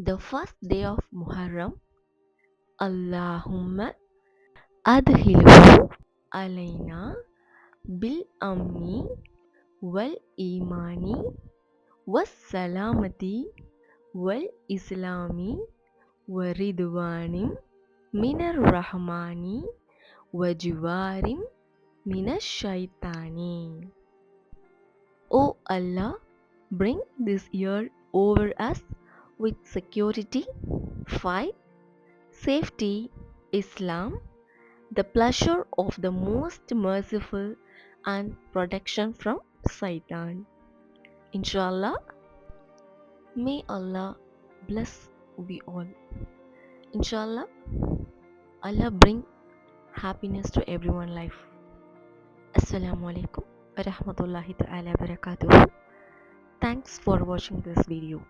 The first day of Muharram, Allahumma adhilhu alayna bil amni wal imani was salamati wal islami wa ridwanim minar rahmani wa jiwarim minas shaitani. O Allah, bring this year over us with security, fight, safety, Islam, the pleasure of the most merciful, and protection from Satan. Inshallah, may Allah bless we all. Inshallah, Allah bring happiness to everyone's life. Assalamu alaikum wa rahmatullahi ta'ala wa barakatuh. Thanks for watching this video.